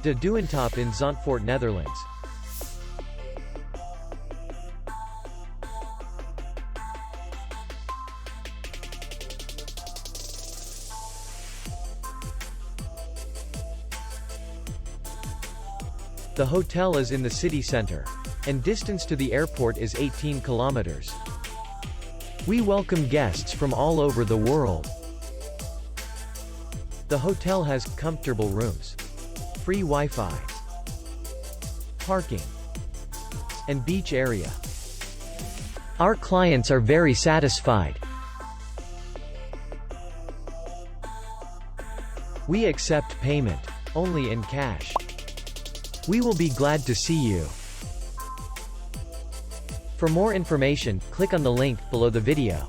De Duintop in Zandvoort, Netherlands. The hotel is in the city center, and distance to the airport is 18 kilometers. We welcome guests from all over the world. The hotel has comfortable rooms, free Wi-Fi, parking, and beach area. Our clients are very satisfied. We accept payment only in cash. We will be glad to see you. For more information, click on the link below the video.